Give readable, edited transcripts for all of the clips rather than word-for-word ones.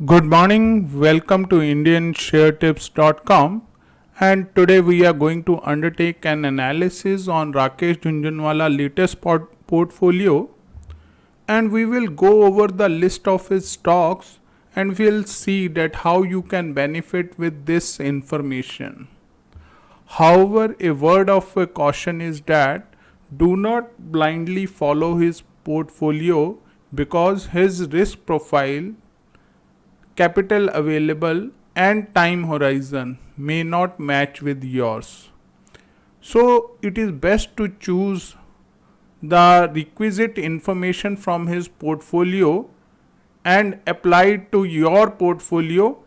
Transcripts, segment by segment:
Good morning, welcome to IndianShareTips.com, and today we are going to undertake an analysis on Rakesh Jhunjhunwala latest portfolio, and we will go over the list of his stocks and we'll see that how you can benefit with this information. However, a word of caution is that do not blindly follow his portfolio because his risk profile, capital available, and time horizon may not match with yours. So, it is best to choose the requisite information from his portfolio and apply it to your portfolio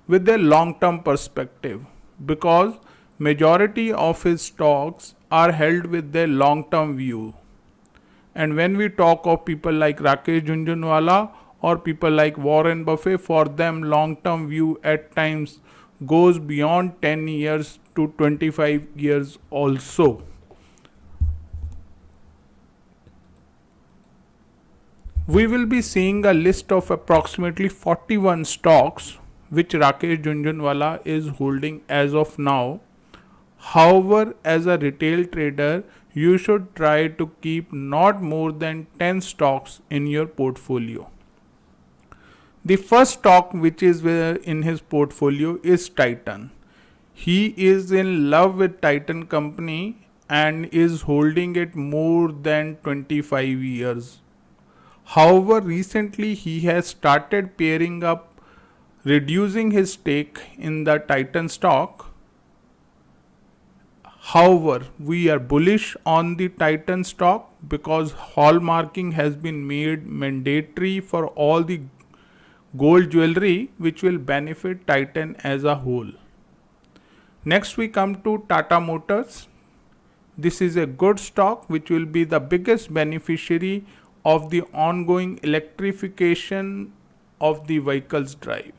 with a long term perspective, because majority of his stocks are held with a long term view. And when we talk of people like Rakesh Jhunjhunwala or people like Warren Buffett, for them long term view at times goes beyond 10 years to 25 years also. We will be seeing a list of approximately 41 stocks which Rakesh Jhunjhunwala is holding as of now. However, as a retail trader, you should try to keep not more than 10 stocks in your portfolio. The first stock which is in his portfolio is Titan. He is in love with Titan company and is holding it more than 25 years. However, recently he has started pairing up, reducing his stake in the Titan stock. However, we are bullish on the Titan stock because hallmarking has been made mandatory for all the gold jewelry, which will benefit Titan as a whole. Next we come to Tata Motors. This is a good stock which will be the biggest beneficiary of the ongoing electrification of the vehicles drive.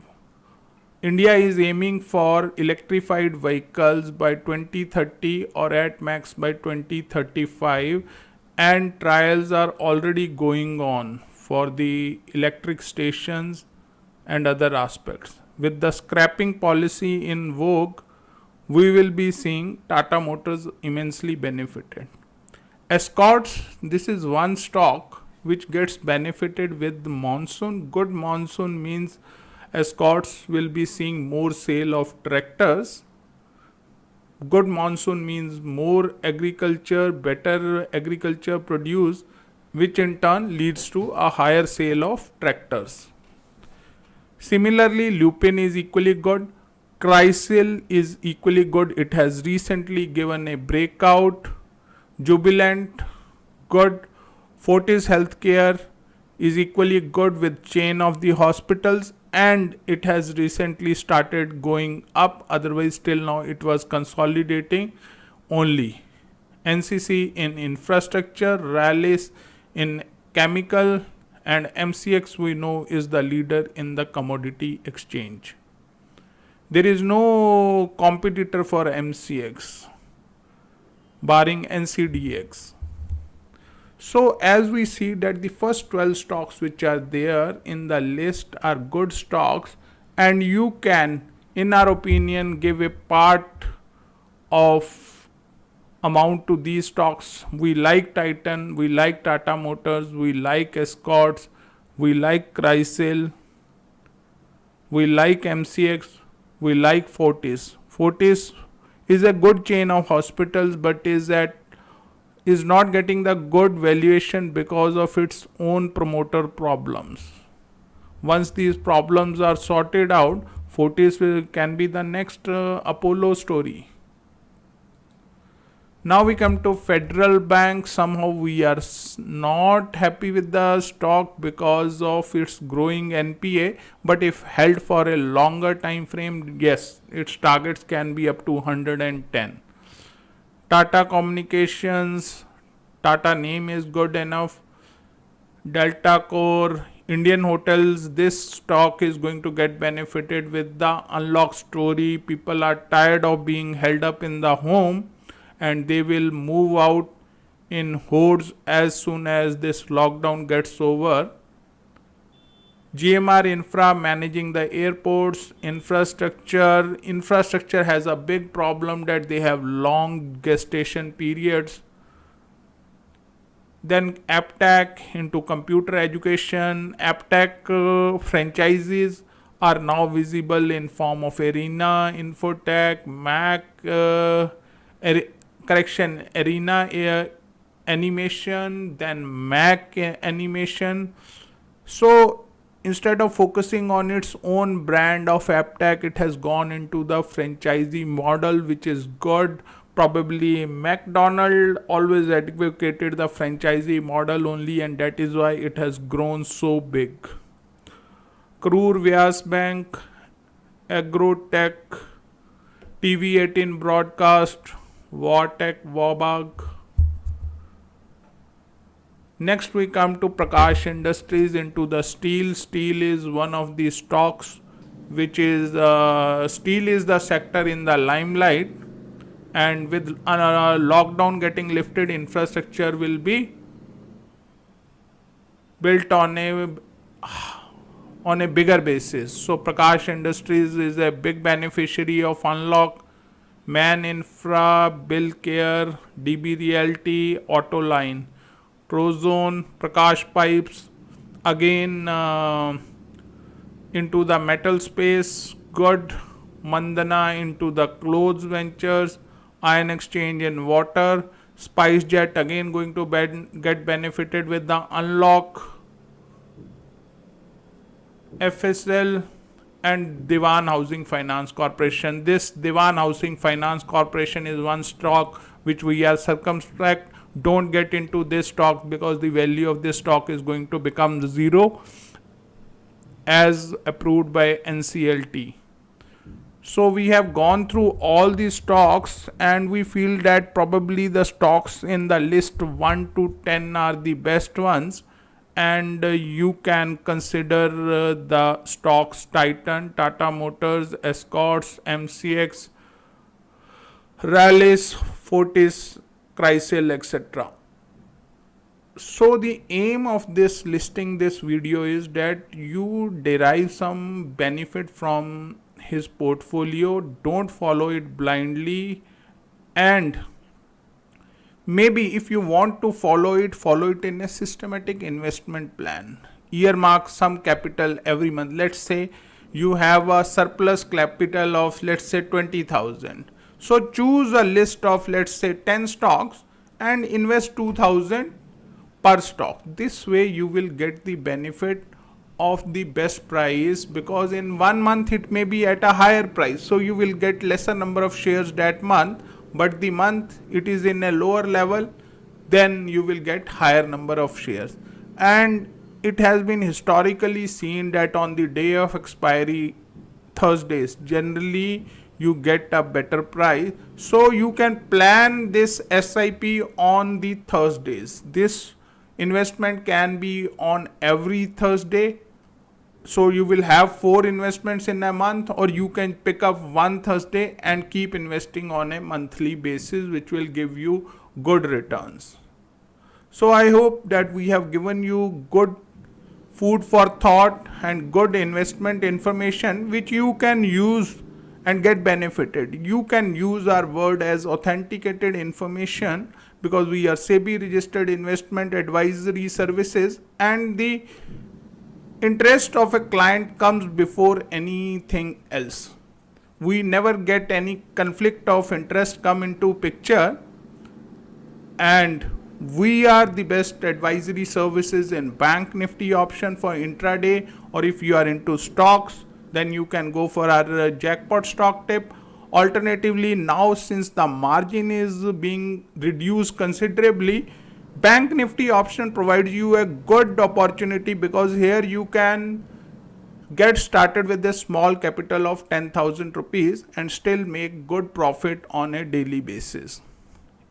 India is aiming for electrified vehicles by 2030 or at max by 2035, and trials are already going on for the electric stations and other aspects. With the scrapping policy in vogue, we will be seeing Tata Motors immensely benefited. Escorts, this is one stock which gets benefited with the monsoon. Good monsoon means Escorts will be seeing more sale of tractors. Good monsoon means more agriculture, better agriculture produce, which in turn leads to a higher sale of tractors. Similarly, Lupin is equally good. Chrysler is equally good. It has recently given a breakout. Jubilant, good. Fortis Healthcare is equally good with chain of the hospitals, and it has recently started going up. Otherwise, till now it was consolidating only. NCC in infrastructure, Rallis in chemical, and MCX we know is the leader in the commodity exchange. There is no competitor for MCX barring NCDX. So as we see that the first 12 stocks which are there in the list are good stocks, and you can, in our opinion, give a part of amount to these stocks. We like Titan, we like Tata Motors, we like Escorts, we like Chrysler, we like MCX, we like Fortis. Fortis is a good chain of hospitals, but is not getting the good valuation because of its own promoter problems. Once these problems are sorted out, Fortis can be the next Apollo story. Now we come to Federal Bank. Somehow we are not happy with the stock because of its growing NPA, but if held for a longer time frame, yes, its targets can be up to 110. Tata Communications, Tata name is good enough. Delta Core, Indian Hotels, this stock is going to get benefited with the unlock story. People are tired of being held up in the home, and they will move out in hordes as soon as this lockdown gets over. GMR Infra managing the airports. Infrastructure has a big problem that they have long gestation periods. Then AppTech into computer education. AppTech franchises are now visible in form of Arena, Infotech, Mac, Arena animation, then Mac animation. So instead of focusing on its own brand of AppTech, it has gone into the franchisee model, which is good. Probably McDonald always advocated the franchisee model only, and that is why it has grown so big. Karur Vyas Bank, Agrotech, TV18 Broadcast, Wartech, Wabag. Next we come to Prakash Industries into the steel. Steel is one of the stocks which is steel is the sector in the limelight, and with lockdown getting lifted, infrastructure will be built on a bigger basis. So Prakash Industries is a big beneficiary of unlock. Man Infra, Bill Care, DB Realty, Autoline, Prozone, Prakash Pipes, again into the metal space, good. Mandana into the clothes ventures, Iron Exchange in water, SpiceJet again going to get benefited with the unlock. FSL and Diwan Housing Finance Corporation. This Diwan Housing Finance Corporation is one stock which we are circumspect. Don't get into this stock because the value of this stock is going to become zero as approved by NCLT. So we have gone through all these stocks, and we feel that probably the stocks in the list 1 to 10 are the best ones, and you can consider the stocks Titan, Tata Motors, Escorts, MCX, Rallis, Fortis, Chrysler, etc. So the aim of this listing this video is that you derive some benefit from his portfolio. Don't follow it blindly, and maybe if you want to follow it in a systematic investment plan. Earmark some capital every month. Let's say you have a surplus capital of, let's say, 20,000. So choose a list of, let's say, 10 stocks and invest 2,000 per stock. This way you will get the benefit of the best price, because in 1 month it may be at a higher price, so you will get lesser number of shares that month, but the month it is in a lower level, then you will get higher number of shares. And it has been historically seen that on the day of expiry, Thursdays, generally you get a better price, so you can plan this SIP on the Thursdays. This investment can be on every Thursday, so you will have 4 investments in a month, or you can pick up one Thursday and keep investing on a monthly basis, which will give you good returns. So I hope that we have given you good food for thought and good investment information which you can use and get benefited. You can use our word as authenticated information because we are SEBI registered investment advisory services, and the interest of a client comes before anything else. We never get any conflict of interest come into picture, and we are the best advisory services in Bank Nifty option for intraday, or if you are into stocks, then you can go for our jackpot stock tip. Alternatively, now since the margin is being reduced considerably, Bank Nifty option provides you a good opportunity, because here you can get started with a small capital of 10,000 rupees and still make good profit on a daily basis.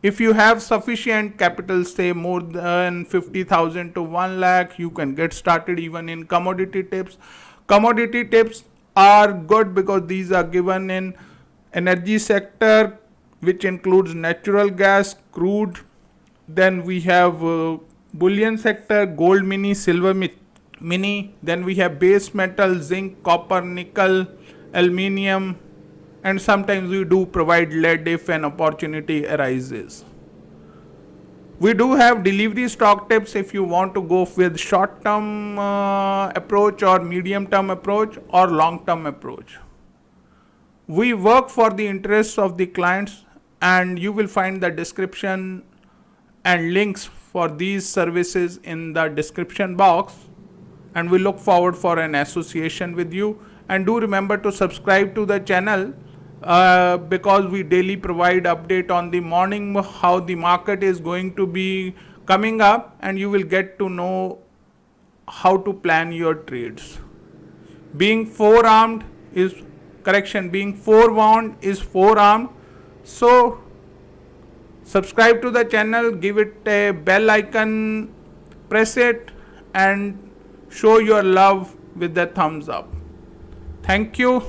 If you have sufficient capital, say more than 50,000 to 1 lakh, you can get started even in commodity tips. Commodity tips are good because these are given in energy sector, which includes natural gas, crude. Then we have bullion sector, gold mini, silver mini. Then we have base metal, zinc, copper, nickel, aluminium, and sometimes we do provide lead if an opportunity arises. We do have delivery stock tips if you want to go with short term approach or medium term approach or long term approach. We work for the interests of the clients, and you will find the description and links for these services in the description box, and we look forward for an association with you. And do remember to subscribe to the channel because we daily provide update on the morning how the market is going to be coming up, and you will get to know how to plan your trades. Being forewarned is forearmed. So subscribe to the channel, give it a bell icon, press it, and show your love with the thumbs up. Thank you.